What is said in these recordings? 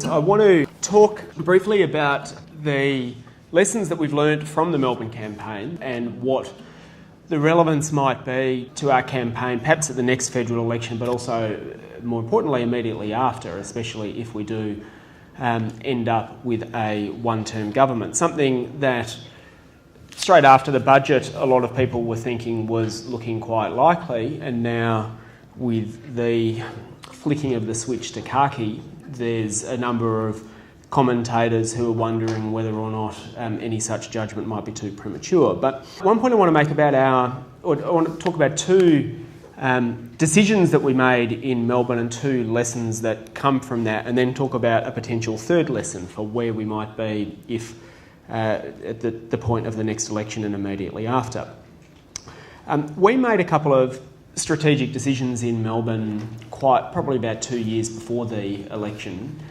I want to talk briefly about the lessons that we've learned from the Melbourne campaign and what the relevance might be to our campaign, perhaps at the next federal election, but also, more importantly, immediately after, especially if we do end up with a one-term government. Something that straight after the budget, a lot of people were thinking was looking quite likely, and now with the flicking of the switch to khaki, there's a number of commentators who are wondering whether or not any such judgment might be too premature. But one point I want to make about I want to talk about two decisions that we made in Melbourne and two lessons that come from that, and then talk about a potential third lesson for where we might be if at the point of the next election and immediately after. We made a couple of strategic decisions in Melbourne probably about 2 years before the election,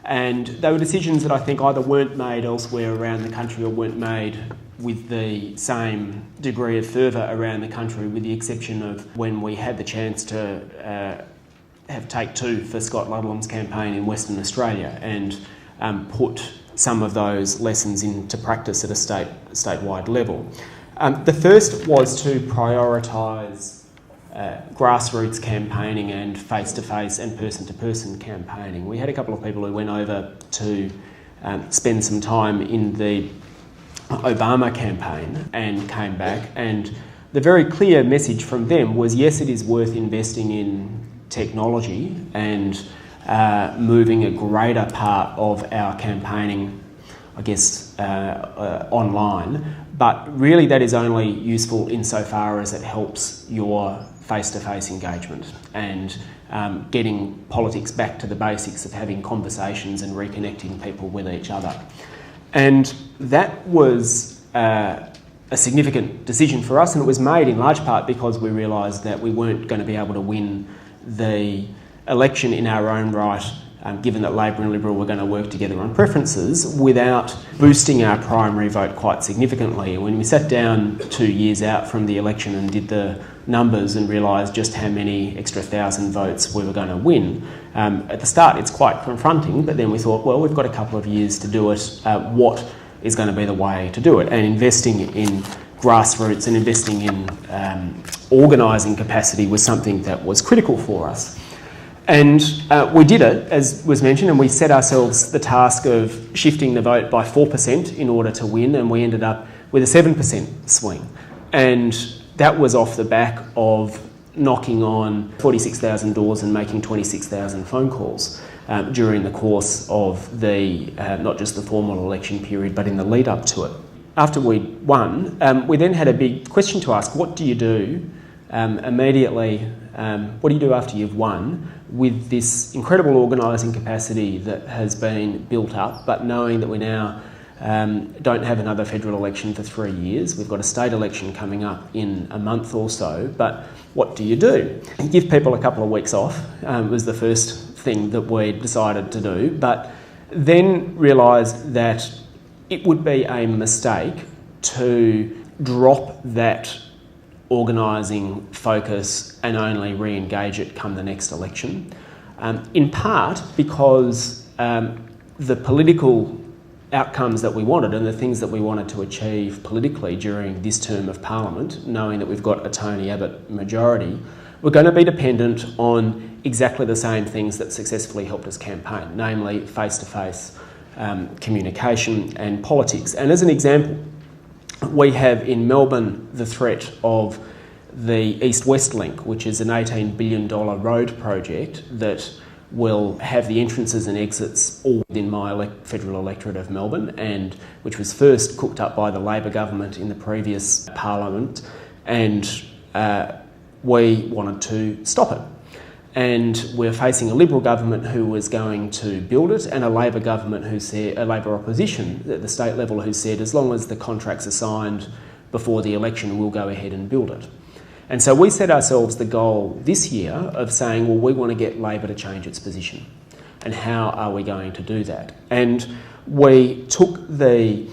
and they were decisions that I think either weren't made elsewhere around the country or weren't made with the same degree of fervour around the country, with the exception of when we had the chance to have Take Two for Scott Ludlam's campaign in Western Australia and put some of those lessons into practice at a statewide level. The first was to prioritise grassroots campaigning and face-to-face and person-to-person campaigning. We had a couple of people who went over to spend some time in the Obama campaign and came back, and the very clear message from them was, yes, it is worth investing in technology and moving a greater part of our campaigning, I guess, online, but really that is only useful insofar as it helps your face-to-face engagement and getting politics back to the basics of having conversations and reconnecting people with each other. And that was a significant decision for us, and it was made in large part because we realised that we weren't going to be able to win the election in our own right, given that Labor and Liberal were going to work together on preferences, without boosting our primary vote quite significantly. When we sat down 2 years out from the election and did the numbers and realised just how many extra 1,000 votes we were going to win, at the start it's quite confronting, but then we thought, well, we've got a couple of years to do it. What is going to be the way to do it? And investing in grassroots and investing in organising capacity was something that was critical for us. And we did it, as was mentioned, and we set ourselves the task of shifting the vote by 4% in order to win, and we ended up with a 7% swing. And that was off the back of knocking on 46,000 doors and making 26,000 phone calls during the course of the not just the formal election period, but in the lead up to it. After we won, we then had a big question to ask: what do you do immediately? What do you do after you've won with this incredible organising capacity that has been built up, but knowing that we now don't have another federal election for 3 years? We've got a state election coming up in a month or so, but what do you do? Give people a couple of weeks off was the first thing that we decided to do, but then realised that it would be a mistake to drop that organising focus and only re-engage it come the next election, in part because the political outcomes that we wanted and the things that we wanted to achieve politically during this term of Parliament, knowing that we've got a Tony Abbott majority, were going to be dependent on exactly the same things that successfully helped us campaign, namely face-to-face communication and politics. And as an example, we have in Melbourne the threat of the East-West Link, which is an $18 billion road project that will have the entrances and exits all within my federal electorate of Melbourne, and which was first cooked up by the Labor government in the previous Parliament, and we wanted to stop it. And we're facing a Liberal government who was going to build it, and a Labor government a Labor opposition at the state level who said, as long as the contracts are signed before the election, we'll go ahead and build it. And so we set ourselves the goal this year of saying, well, we want to get Labor to change its position. And how are we going to do that? And we took the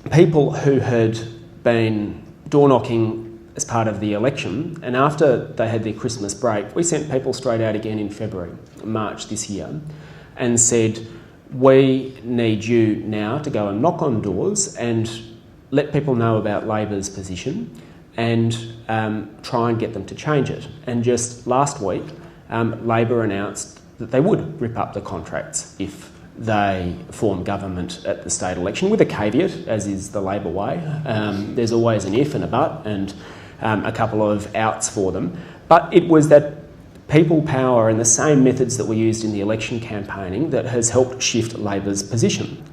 people who had been door-knocking as part of the election, and after they had their Christmas break, we sent people straight out again in March this year, and said, we need you now to go and knock on doors and let people know about Labor's position and try and get them to change it. And just last week, Labor announced that they would rip up the contracts if they form government at the state election, with a caveat, as is the Labor way. There's always an if and a but and a couple of outs for them. But it was that people power and the same methods that were used in the election campaigning that has helped shift Labor's position.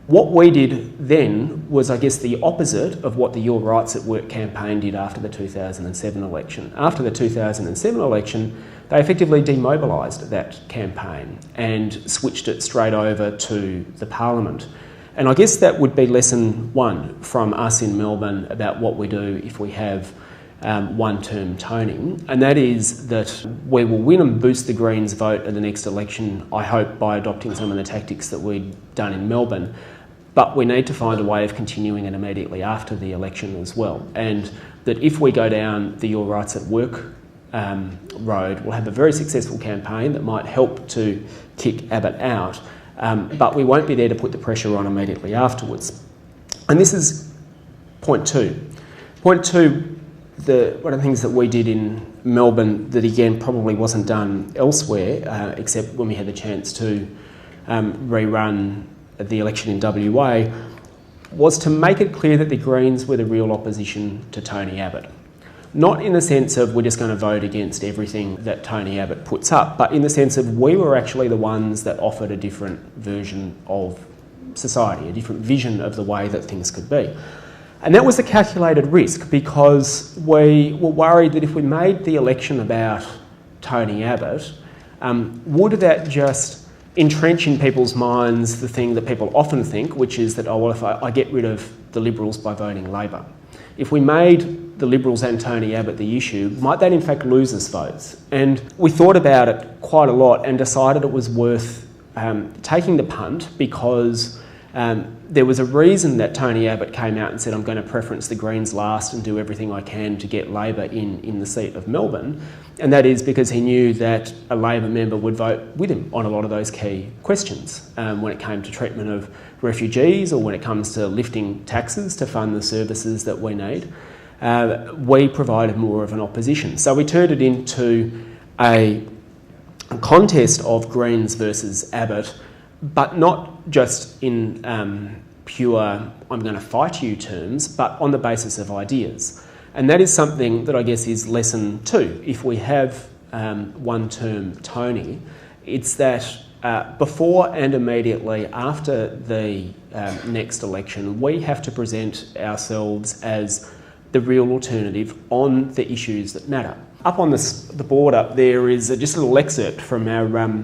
What we did then was, I guess, the opposite of what the Your Rights at Work campaign did after the 2007 election. After the 2007 election, they effectively demobilised that campaign and switched it straight over to the Parliament. And I guess that would be lesson one from us in Melbourne about what we do if we have one-term toning, and that is that we will win and boost the Greens vote at the next election, I hope, by adopting some of the tactics that we've done in Melbourne. But we need to find a way of continuing it immediately after the election as well. And that if we go down the Your Rights at Work road, we'll have a very successful campaign that might help to kick Abbott out, but we won't be there to put the pressure on immediately afterwards. And this is point two. Point two, one of the things that we did in Melbourne that again probably wasn't done elsewhere, except when we had the chance to rerun the election in WA, was to make it clear that the Greens were the real opposition to Tony Abbott. Not in the sense of we're just going to vote against everything that Tony Abbott puts up, but in the sense of we were actually the ones that offered a different version of society, a different vision of the way that things could be. And that was a calculated risk because we were worried that if we made the election about Tony Abbott, would that just entrench in people's minds the thing that people often think, which is that, oh, well, if I get rid of the Liberals by voting Labor. If we made the Liberals and Tony Abbott the issue, might that in fact lose us votes? And we thought about it quite a lot and decided it was worth taking the punt because there was a reason that Tony Abbott came out and said, I'm going to preference the Greens last and do everything I can to get Labor in the seat of Melbourne. And that is because he knew that a Labor member would vote with him on a lot of those key questions when it came to treatment of refugees or when it comes to lifting taxes to fund the services that we need. We provided more of an opposition. So we turned it into a contest of Greens versus Abbott, but not just in pure I'm going to fight you terms, but on the basis of ideas. And that is something that I guess is lesson two. If we have one-term Tony, it's that before and immediately after the next election, we have to present ourselves as the real alternative on the issues that matter. Up on the board up there is just a little excerpt from our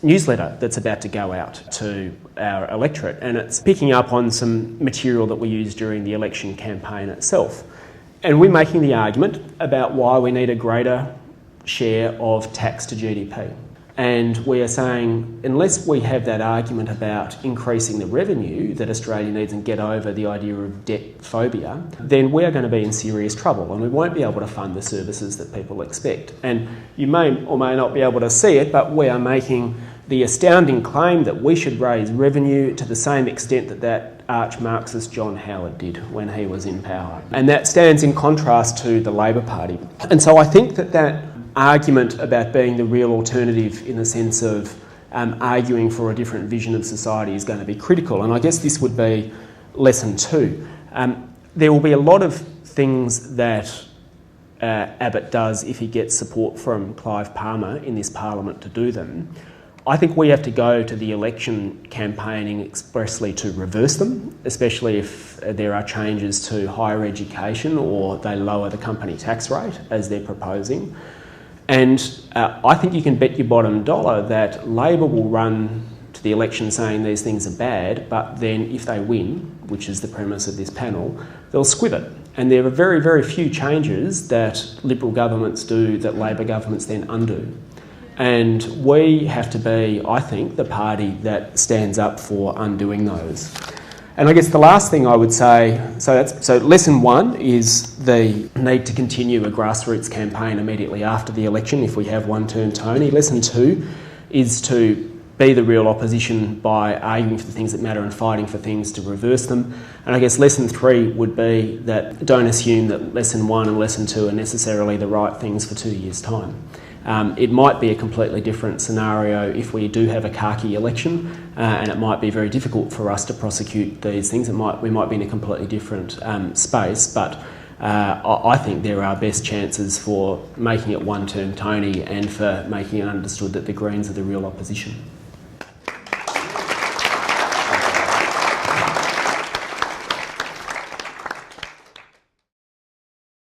newsletter that's about to go out to our electorate, and it's picking up on some material that we used during the election campaign itself. And we're making the argument about why we need a greater share of tax to GDP. And we are saying, unless we have that argument about increasing the revenue that Australia needs and get over the idea of debt phobia, then we are going to be in serious trouble and we won't be able to fund the services that people expect. And you may or may not be able to see it, but we are making the astounding claim that we should raise revenue to the same extent that arch-Marxist John Howard did when he was in power. And that stands in contrast to the Labor Party. And so I think that argument about being the real alternative in the sense of arguing for a different vision of society is going to be critical. And I guess this would be lesson two. There will be a lot of things that Abbott does if he gets support from Clive Palmer in this parliament to do them. I think we have to go to the election campaigning expressly to reverse them, especially if there are changes to higher education or they lower the company tax rate as they're proposing. And I think you can bet your bottom dollar that Labor will run to the election saying these things are bad, but then if they win, which is the premise of this panel, they'll squiv it. And there are very, very few changes that Liberal governments do that Labor governments then undo. And we have to be, I think, the party that stands up for undoing those. And I guess the last thing I would say, so lesson one is the need to continue a grassroots campaign immediately after the election if we have one-term Tony. Lesson two is to be the real opposition by arguing for the things that matter and fighting for things to reverse them. And I guess lesson 3 would be that don't assume that lesson 1 and lesson 2 are necessarily the right things for 2 years' time. It might be a completely different scenario if we do have a khaki election, and it might be very difficult for us to prosecute these things. We might be in a completely different space, but I think there are best chances for making it one-term Tony and for making it understood that the Greens are the real opposition.